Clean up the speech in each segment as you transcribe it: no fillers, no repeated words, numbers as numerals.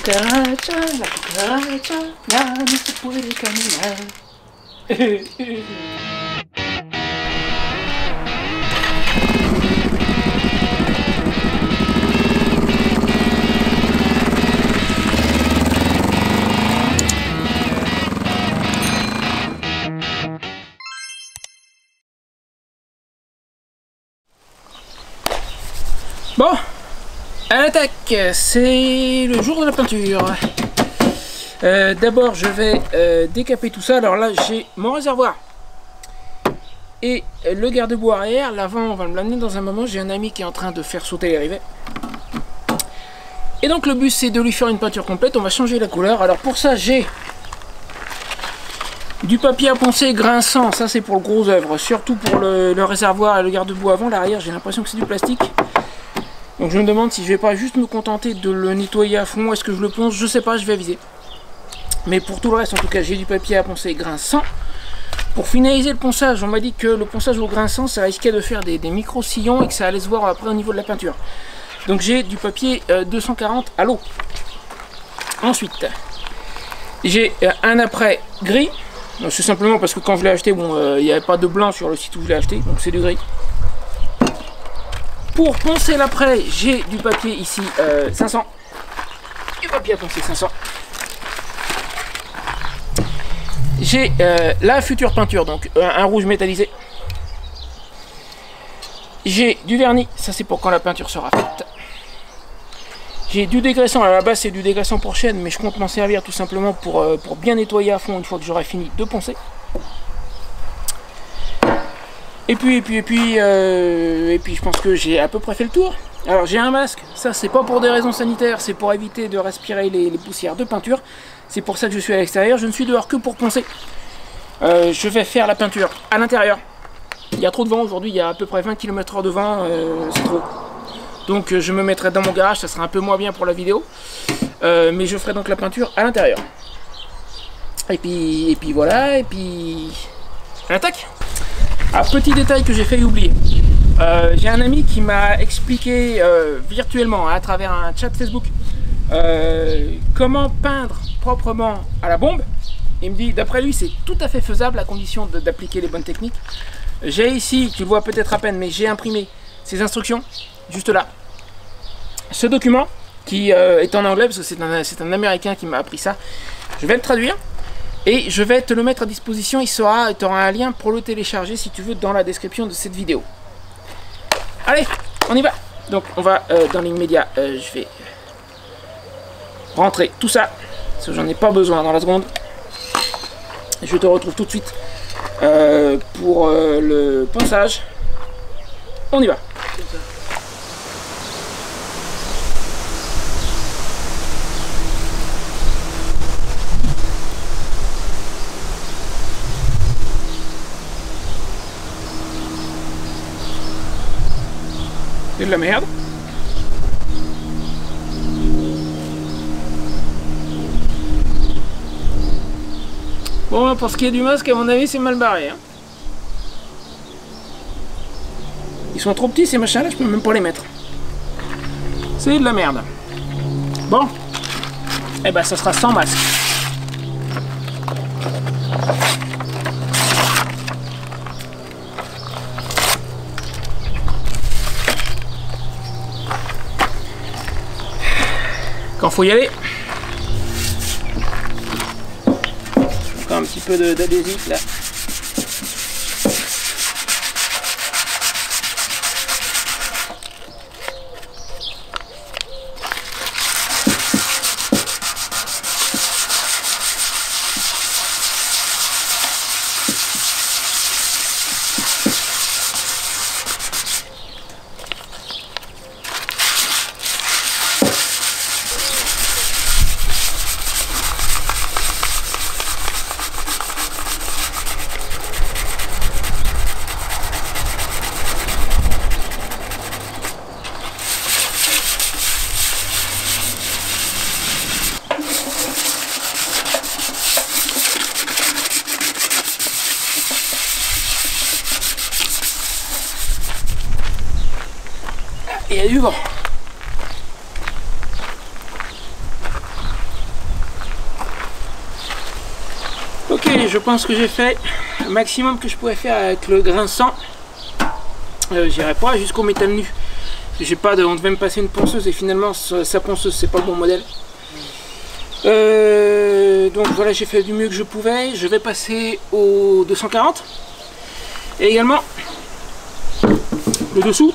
cucaracha, ya no se puede caminar. Bon, à l'attaque, c'est le jour de la peinture. D'abord, je vais décaper tout ça. Alors là, j'ai mon réservoir et le garde-boue arrière. L'avant, on va me l'amener dans un moment. J'ai un ami qui est en train de faire sauter les rivets. Et donc, le but, c'est de lui faire une peinture complète. On va changer la couleur. Alors pour ça, j'ai du papier à poncer grinçant. Ça, c'est pour le gros œuvre. Surtout pour le réservoir et le garde-boue avant. L'arrière, j'ai l'impression que c'est du plastique. Donc je me demande si je vais pas juste me contenter de le nettoyer à fond, est-ce que je le ponce, je sais pas, je vais aviser. Mais pour tout le reste, en tout cas, j'ai du papier à poncer grinçant. Pour finaliser le ponçage, on m'a dit que le ponçage au grinçant, ça risquait de faire des micro-sillons et que ça allait se voir après au niveau de la peinture. Donc j'ai du papier 240 à l'eau. Ensuite, j'ai un après gris. C'est simplement parce que quand je l'ai acheté, bon, il n'y avait pas de blanc sur le site où je l'ai acheté, donc c'est du gris. Pour poncer l'après, j'ai du papier ici 500. Du papier à poncer 500. J'ai la future peinture, donc un rouge métallisé. J'ai du vernis, ça c'est pour quand la peinture sera faite. J'ai du dégraissant, à la base c'est du dégraissant pour chaîne, mais je compte m'en servir tout simplement pour bien nettoyer à fond une fois que j'aurai fini de poncer. Et puis je pense que j'ai à peu près fait le tour. Alors j'ai un masque, ça c'est pas pour des raisons sanitaires, c'est pour éviter de respirer les poussières de peinture. C'est pour ça que je suis à l'extérieur, je ne suis dehors que pour poncer. Je vais faire la peinture à l'intérieur. Il y a trop de vent aujourd'hui, il y a à peu près 20 km/h de vent, c'est trop. Donc je me mettrai dans mon garage, ça sera un peu moins bien pour la vidéo. Mais je ferai donc la peinture à l'intérieur. Et puis voilà, et puis... Attaque! Ah, petit détail que j'ai failli oublier. J'ai un ami qui m'a expliqué virtuellement à travers un chat Facebook comment peindre proprement à la bombe. Il me dit, d'après lui, c'est tout à fait faisable à condition d'appliquer les bonnes techniques. J'ai ici, tu le vois peut-être à peine, mais j'ai imprimé ces instructions, juste là. Ce document, qui est en anglais, parce que c'est un Américain qui m'a appris ça, je vais le traduire. Et je vais te le mettre à disposition, tu auras un lien pour le télécharger si tu veux dans la description de cette vidéo. Allez, on y va. Donc on va dans l'immédiat, je vais rentrer tout ça, parce que j'en ai pas besoin dans la seconde. Je te retrouve tout de suite pour le ponçage. On y va. C'est de la merde. Bon, pour ce qui est du masque, à mon avis, c'est mal barré. Hein. Ils sont trop petits ces machins-là, je peux même pas les mettre. C'est de la merde. Bon, et ben ça sera sans masque. Quand faut y aller, encore un petit peu d'adhésif là. Il y a du vent. je pense que j'ai fait le maximum que je pouvais faire avec le grain 100. J'irai pas jusqu'au métal nu. J'ai pas de, on devait me passer une ponceuse et finalement sa ponceuse c'est pas le bon modèle. Donc voilà, j'ai fait du mieux que je pouvais. Je vais passer au 240 et également le dessous.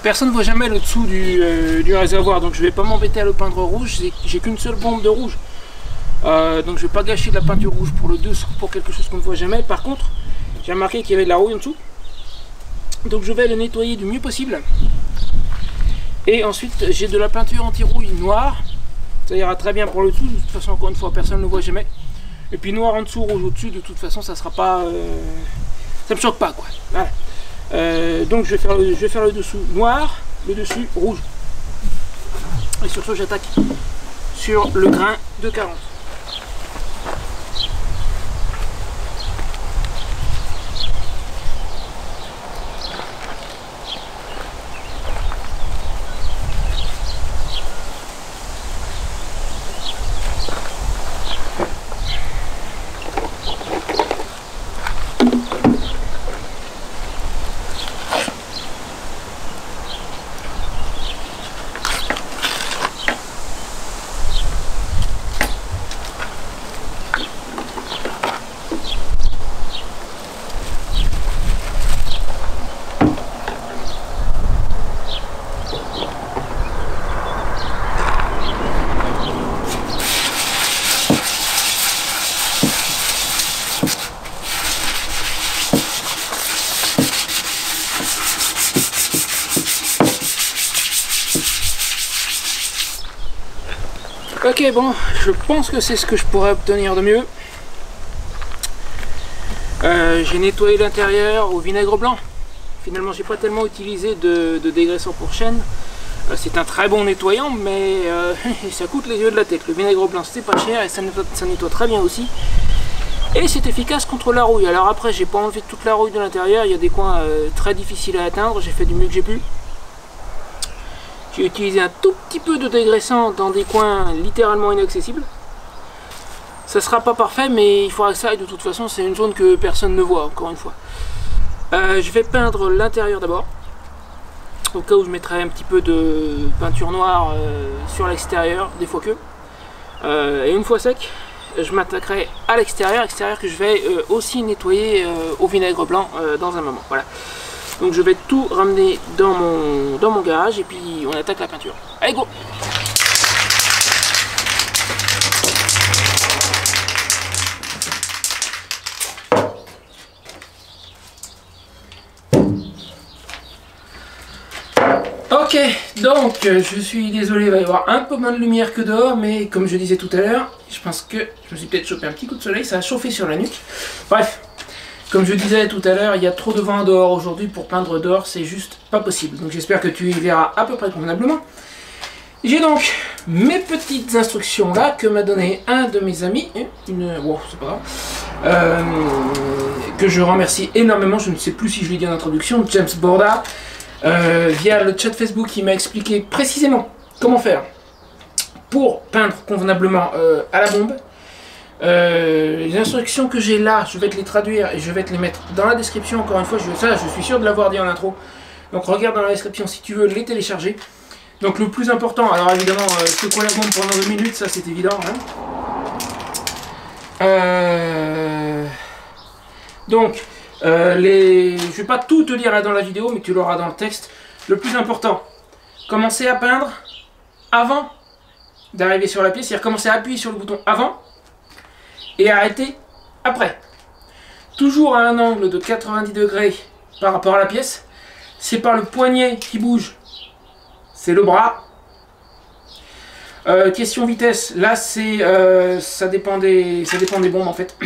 Personne ne voit jamais le dessous du réservoir, donc je vais pas m'embêter à le peindre rouge. J'ai qu'une seule bombe de rouge, donc je vais pas gâcher de la peinture rouge pour le dessous, pour quelque chose qu'on ne voit jamais. Par contre, j'ai remarqué qu'il y avait de la rouille en dessous, donc je vais le nettoyer du mieux possible. Et ensuite, j'ai de la peinture anti-rouille noire, ça ira très bien pour le dessous. De toute façon, encore une fois, personne ne le voit jamais. Et puis noir en dessous, rouge au-dessus. De toute façon, ça sera pas, ça me choque pas, quoi. Voilà. Donc je vais faire le dessous noir, le dessus rouge. Et sur ce, j'attaque sur le grain de 40. Ok, bon, je pense que c'est ce que je pourrais obtenir de mieux. J'ai nettoyé l'intérieur au vinaigre blanc. Finalement, j'ai pas tellement utilisé de dégraissant pour chaîne. C'est un très bon nettoyant, mais ça coûte les yeux de la tête. Le vinaigre blanc, c'est pas cher et ça nettoie très bien aussi. Et c'est efficace contre la rouille. Alors après, j'ai pas enlevé toute la rouille de l'intérieur. Il y a des coins très difficiles à atteindre. J'ai fait du mieux que j'ai pu. J'ai utilisé un tout petit peu de dégraissant dans des coins littéralement inaccessibles. Ça sera pas parfait, mais il faudra que ça aille. De toute façon, c'est une zone que personne ne voit, encore une fois. Je vais peindre l'intérieur d'abord, au cas où je mettrai un petit peu de peinture noire sur l'extérieur, des fois que. Et une fois sec, je m'attaquerai à l'extérieur, que je vais aussi nettoyer au vinaigre blanc dans un moment. Voilà. Donc je vais tout ramener dans mon garage et puis on attaque la peinture. Allez, go! Ok, donc je suis désolé, il va y avoir un peu moins de lumière que dehors, mais comme je disais tout à l'heure, je pense que je me suis peut-être chopé un petit coup de soleil, ça a chauffé sur la nuque. Bref. Comme je disais tout à l'heure, il y a trop de vent dehors aujourd'hui pour peindre dehors, c'est juste pas possible. Donc j'espère que tu y verras à peu près convenablement. J'ai donc mes petites instructions là que m'a donné un de mes amis, wow, c'est pas grave, que je remercie énormément, je ne sais plus si je l'ai dit en introduction, James Borda, via le chat Facebook, il m'a expliqué précisément comment faire pour peindre convenablement à la bombe. Les instructions que j'ai là, je vais te les traduire et je vais te les mettre dans la description. Encore une fois, je suis sûr de l'avoir dit en intro. Donc regarde dans la description si tu veux les télécharger. Donc le plus important, alors évidemment, secouer la bombe pendant 2 minutes, ça c'est évident. Hein. Donc, je vais pas tout te lire là dans la vidéo, mais tu l'auras dans le texte. Le plus important, commencer à peindre avant d'arriver sur la pièce, c'est-à-dire commencer à appuyer sur le bouton avant et arrêter après. Toujours à un angle de 90 degrés par rapport à la pièce. C'est par le poignet qui bouge, c'est le bras. Question vitesse, là c'est ça dépend des bombes en fait.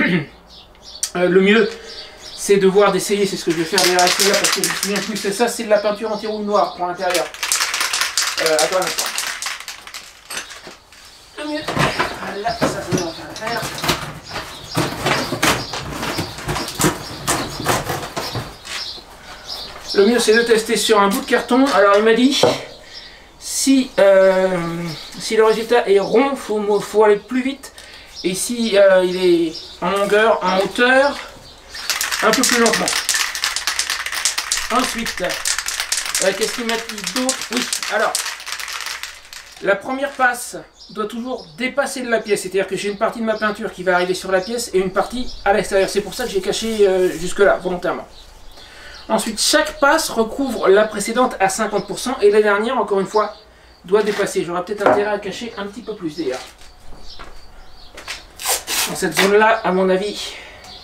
Le mieux c'est de voir d'essayer, c'est ce que je vais faire derrière là parce que je me souviens plus, c'est ça, c'est de la peinture anti-rouille noire pour l'intérieur. Attends un instant. Le mieux, là ça devrait en faire l'affaire. Le mieux c'est de tester sur un bout de carton. Alors il m'a dit si le résultat est rond, faut aller plus vite. Et ici, il est en longueur, en hauteur, un peu plus lentement. Ensuite, qu'est-ce qu'il m'a dit d'autre? Oui, alors, la première passe doit toujours dépasser de la pièce. C'est-à-dire que j'ai une partie de ma peinture qui va arriver sur la pièce et une partie à l'extérieur. C'est pour ça que j'ai caché jusque-là, volontairement. Ensuite, chaque passe recouvre la précédente à 50% et la dernière, encore une fois, doit dépasser. J'aurais peut-être intérêt à cacher un petit peu plus d'ailleurs. Dans cette zone-là, à mon avis,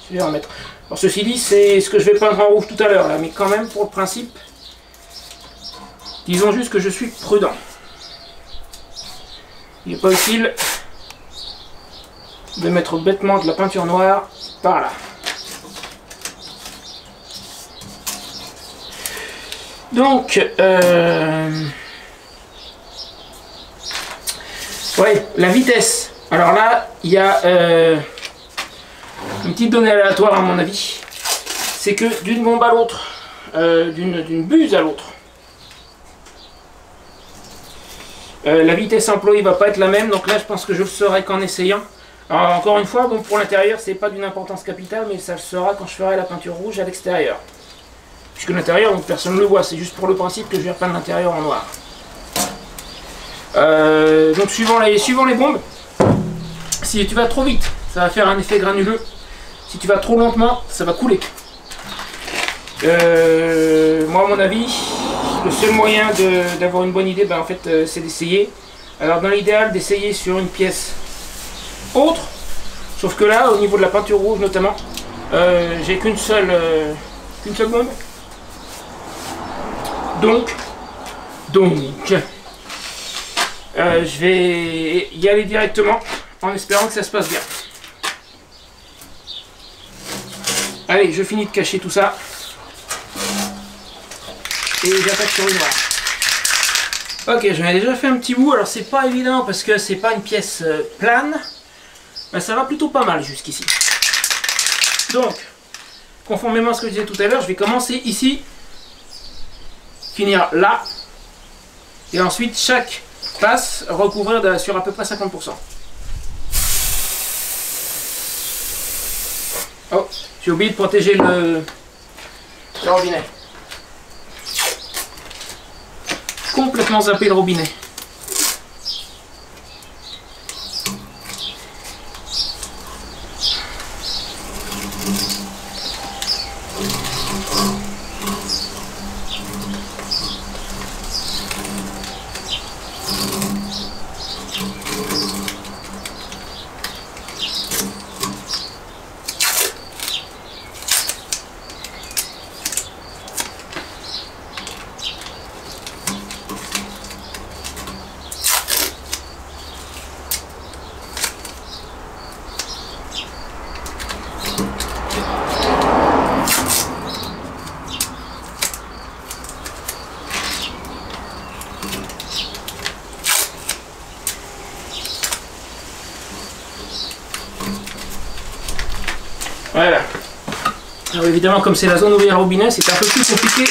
je vais en mettre. Alors ceci dit, c'est ce que je vais peindre en rouge tout à l'heure, là, mais quand même, pour le principe, disons juste que je suis prudent. Il n'est pas utile de mettre bêtement de la peinture noire par là. Donc, ouais, la vitesse. Alors là, il y a une petite donnée aléatoire à mon avis. C'est que d'une bombe à l'autre, d'une buse à l'autre, la vitesse employée va pas être la même. Donc là, je pense que je le saurai qu'en essayant. Alors, encore une fois, bon, pour l'intérieur, c'est pas d'une importance capitale, mais ça le sera quand je ferai la peinture rouge à l'extérieur. Puisque l'intérieur, personne ne le voit, c'est juste pour le principe que je vais repeindre l'intérieur en noir. Donc suivant les bombes, si tu vas trop vite, ça va faire un effet granuleux. Si tu vas trop lentement, ça va couler. Moi, à mon avis, le seul moyen d'avoir une bonne idée, ben, en fait, c'est d'essayer. Alors dans l'idéal, d'essayer sur une pièce autre. Sauf que là, au niveau de la peinture rouge notamment, j'ai qu'une seule bombe. Donc, je vais y aller directement en espérant que ça se passe bien. Allez, je finis de cacher tout ça. Et j'attaque sur une noire. Ok, j'en ai déjà fait un petit bout. Alors c'est pas évident parce que c'est pas une pièce plane. Mais ça va plutôt pas mal jusqu'ici. Donc, conformément à ce que je disais tout à l'heure, je vais commencer ici. Finir là. Et ensuite, chaque passe recouvrir sur à peu près 50%. Oh, j'ai oublié de protéger le robinet. Complètement zappé le robinet. Voilà. Alors évidemment, comme c'est la zone où il y a le robinet, c'est un peu plus compliqué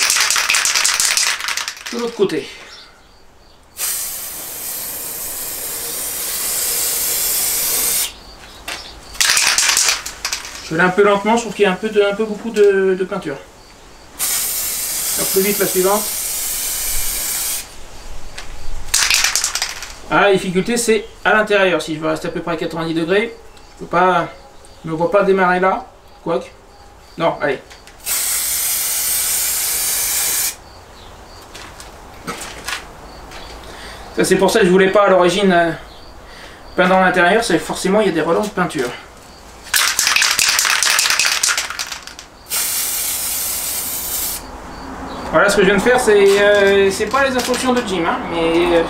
de l'autre côté. Je vais un peu lentement, je trouve qu'il y a un peu beaucoup de peinture. Alors plus vite la suivante. Ah, la difficulté c'est à l'intérieur. Si je veux rester à peu près à 90 degrés, je ne me vois pas démarrer là. Quoique. Non, allez. Ça c'est pour ça que je voulais pas à l'origine peindre à l'intérieur, c'est forcément il y a des relents de peinture. Voilà ce que je viens de faire, c'est pas les instructions de Jim, hein, mais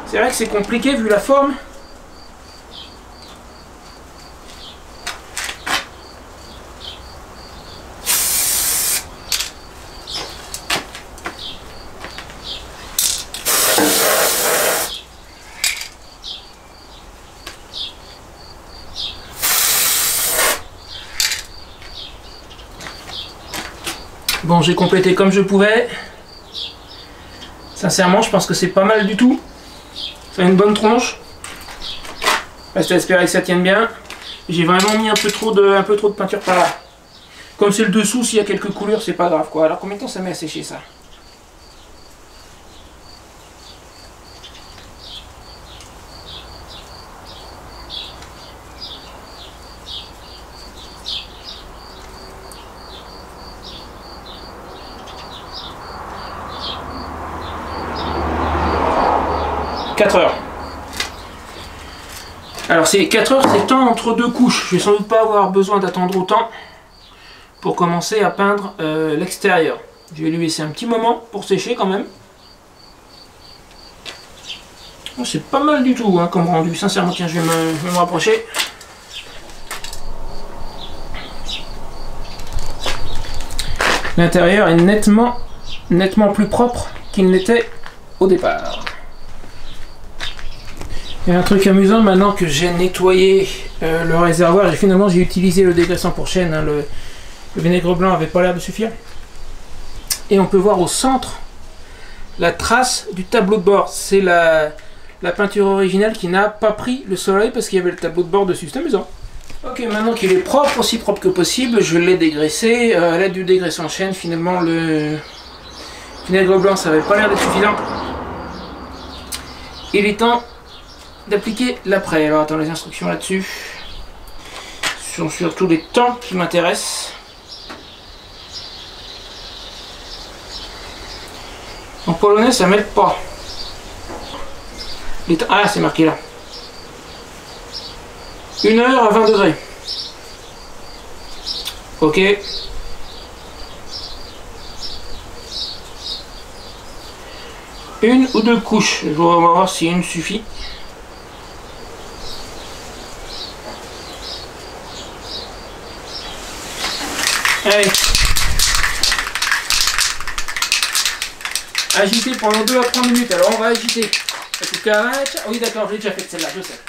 c'est vrai que c'est compliqué vu la forme. Bon, j'ai complété comme je pouvais. Sincèrement, je pense que c'est pas mal du tout. Ça a une bonne tronche. Reste à espérer que ça tienne bien. J'ai vraiment mis un peu trop de peinture par là. Comme c'est le dessous, s'il y a quelques couleurs, c'est pas grave quoi. Alors combien de temps ça met à sécher ça? Heures. Alors c'est 4 heures, c'est temps entre deux couches. Je vais sans doute pas avoir besoin d'attendre autant pour commencer à peindre l'extérieur. Je vais lui laisser un petit moment pour sécher quand même. Oh, c'est pas mal du tout hein, comme rendu, sincèrement. Tiens, je vais me rapprocher. L'intérieur est nettement plus propre qu'il n'était au départ. Et un truc amusant, maintenant que j'ai nettoyé le réservoir, et finalement j'ai utilisé le dégraissant pour chêne, hein, le vinaigre blanc avait pas l'air de suffire. Et on peut voir au centre la trace du tableau de bord. C'est la peinture originale qui n'a pas pris le soleil parce qu'il y avait le tableau de bord dessus. C'est amusant. Ok, maintenant qu'il est propre, aussi propre que possible, je l'ai dégraissé. À l'aide du dégraissant chêne, finalement le vinaigre blanc ça avait pas l'air d'être suffisant. Il est temps d'appliquer l'après. Alors attends, les instructions là-dessus sont surtout les temps qui m'intéressent. En polonais ça m'aide pas. Ah, c'est marqué là. 1 heure à 20 degrés. Ok. Une ou deux couches. Je vais voir si une suffit. Allez. Agiter pendant 2 à 3 minutes. Alors on va agiter. En tout cas, oui d'accord, j'ai déjà fait celle-là, je sais.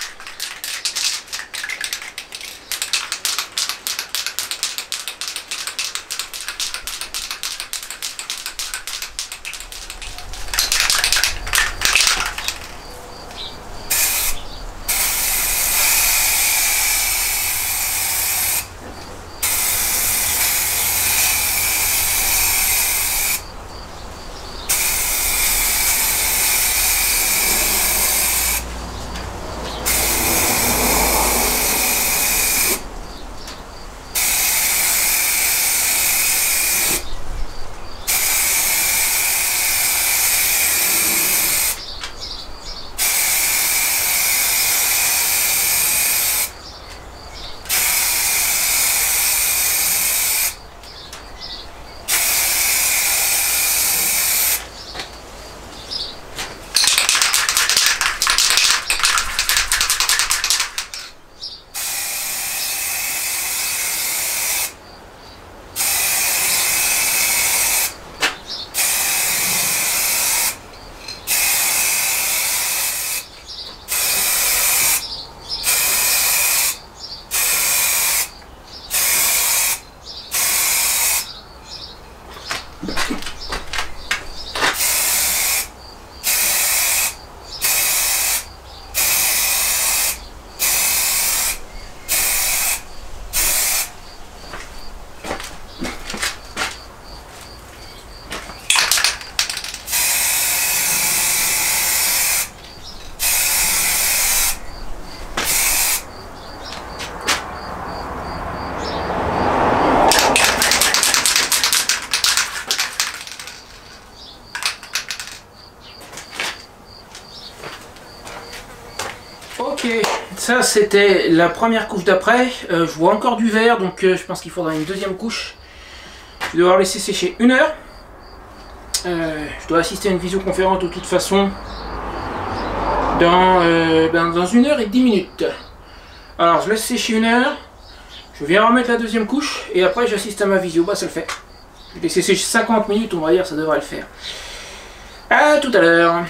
Ok, ça c'était la première couche d'après. Je vois encore du vert, donc je pense qu'il faudra une deuxième couche. Je vais devoir laisser sécher 1 heure. Je dois assister à une visioconférence de toute façon dans 1 heure et 10 minutes. Alors je laisse sécher 1 heure. Je viens remettre la deuxième couche et après j'assiste à ma visio. Bah ça le fait. Je vais laisser sécher 50 minutes, on va dire, ça devrait le faire. À tout à l'heure.